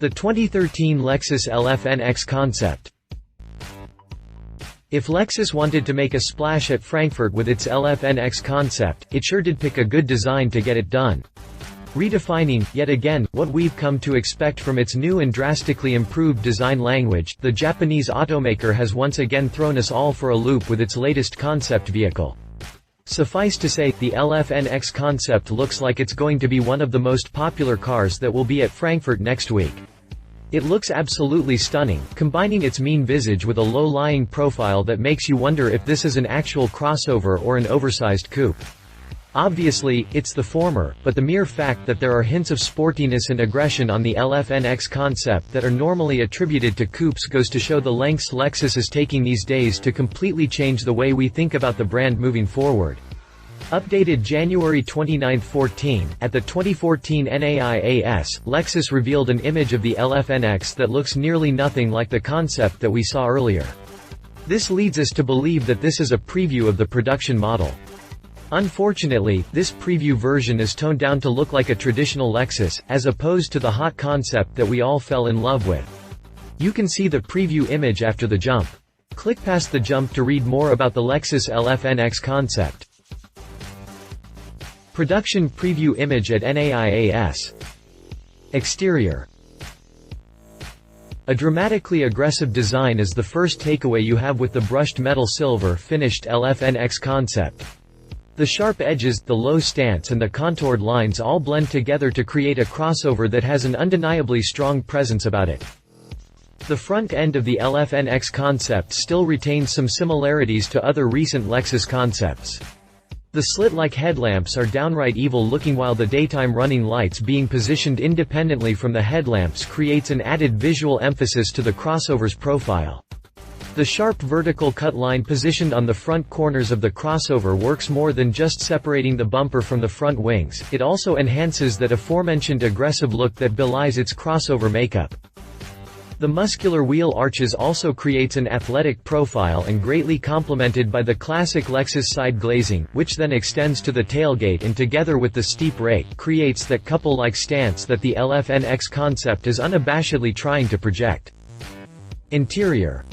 The 2013 Lexus LF-NX concept. If Lexus wanted to make a splash at Frankfurt with its LF-NX concept, it sure did pick a good design to get it done. Redefining, yet again, what we've come to expect from its new and drastically improved design language, the Japanese automaker has once again thrown us all for a loop with its latest concept vehicle. Suffice to say, the LF-NX concept looks like it's going to be one of the most popular cars that will be at Frankfurt next week. It looks absolutely stunning, combining its mean visage with a low-lying profile that makes you wonder if this is an actual crossover or an oversized coupe. Obviously, it's the former, but the mere fact that there are hints of sportiness and aggression on the LF-NX concept that are normally attributed to coupes goes to show the lengths Lexus is taking these days to completely change the way we think about the brand moving forward. Updated January 29, 14, at the 2014 NAIAS, Lexus revealed an image of the LF-NX that looks nearly nothing like the concept that we saw earlier. This leads us to believe that this is a preview of the production model. Unfortunately, this preview version is toned down to look like a traditional Lexus, as opposed to the hot concept that we all fell in love with. You can see the preview image after the jump. Click past the jump to read more about the Lexus LF-NX concept. Production preview image at NAIAS. Exterior. A dramatically aggressive design is the first takeaway you have with the brushed metal silver finished LF-NX concept. The sharp edges, the low stance and the contoured lines all blend together to create a crossover that has an undeniably strong presence about it. The front end of the LF-NX concept still retains some similarities to other recent Lexus concepts. The slit-like headlamps are downright evil-looking, while the daytime running lights being positioned independently from the headlamps creates an added visual emphasis to the crossover's profile. The sharp vertical cut line positioned on the front corners of the crossover works more than just separating the bumper from the front wings, it also enhances that aforementioned aggressive look that belies its crossover makeup. The muscular wheel arches also creates an athletic profile and greatly complemented by the classic Lexus side glazing, which then extends to the tailgate and together with the steep rake, creates that couple-like stance that the LF-NX concept is unabashedly trying to project. Interior.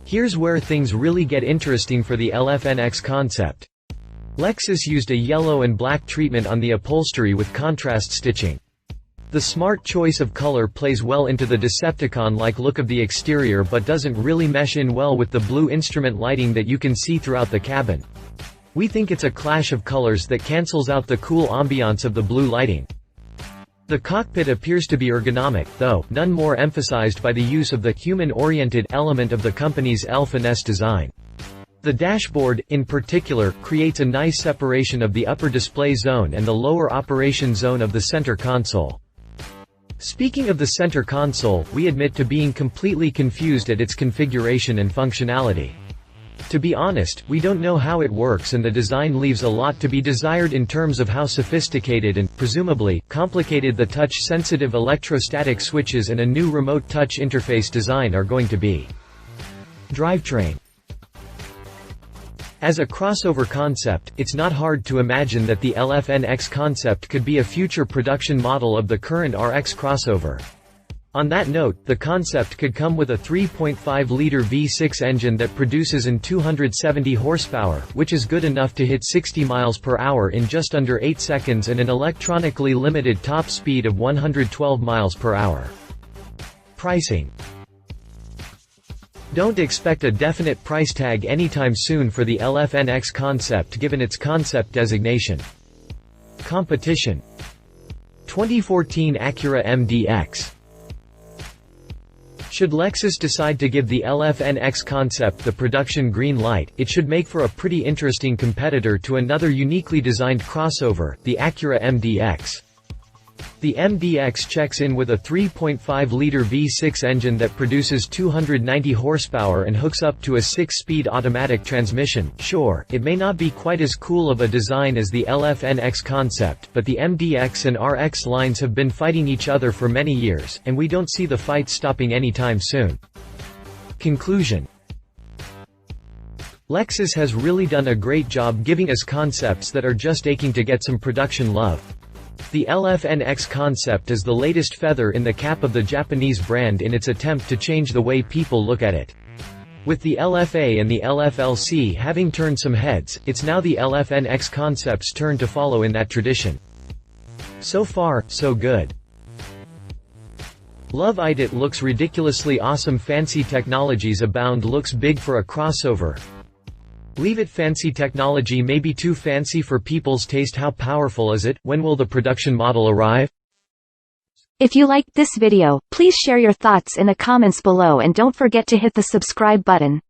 Here's where things really get interesting for the LF-NX concept. Lexus used a yellow and black treatment on the upholstery with contrast stitching. The smart choice of color plays well into the Decepticon-like look of the exterior but doesn't really mesh in well with the blue instrument lighting that you can see throughout the cabin. We think it's a clash of colors that cancels out the cool ambiance of the blue lighting. The cockpit appears to be ergonomic, though, none more emphasized by the use of the human-oriented element of the company's finesse design. The dashboard, in particular, creates a nice separation of the upper display zone and the lower operation zone of the center console. Speaking of the center console, we admit to being completely confused at its configuration and functionality. To be honest, we don't know how it works, and the design leaves a lot to be desired in terms of how sophisticated and, presumably, complicated the touch-sensitive electrostatic switches and a new remote touch interface design are going to be. Drivetrain. As a crossover concept, it's not hard to imagine that the LF-NX concept could be a future production model of the current RX crossover. On that note, the concept could come with a 3.5-liter V6 engine that produces an 270 horsepower, which is good enough to hit 60 miles per hour in just under 8 seconds, and an electronically limited top speed of 112 miles per hour. Pricing. Don't expect a definite price tag anytime soon for the LF-NX concept given its concept designation. Competition. 2014 Acura MDX. Should Lexus decide to give the LF-NX concept the production green light, it should make for a pretty interesting competitor to another uniquely designed crossover, the Acura MDX. The MDX checks in with a 3.5-liter V6 engine that produces 290 horsepower and hooks up to a 6-speed automatic transmission. Sure, it may not be quite as cool of a design as the LF-NX concept, but the MDX and RX lines have been fighting each other for many years, and we don't see the fight stopping anytime soon. Conclusion. Lexus has really done a great job giving us concepts that are just aching to get some production love. The LFNX concept is the latest feather in the cap of the Japanese brand in its attempt to change the way people look at it. With the LFA and the LFLC having turned some heads, it's now the LFNX concept's turn to follow in that tradition. So far, so good. Love it. Looks ridiculously awesome. Fancy technologies abound. Looks big for a crossover. Leave it. Fancy technology may be too fancy for people's taste. How powerful is it? When will the production model arrive? If you liked this video, please share your thoughts in the comments below and don't forget to hit the subscribe button.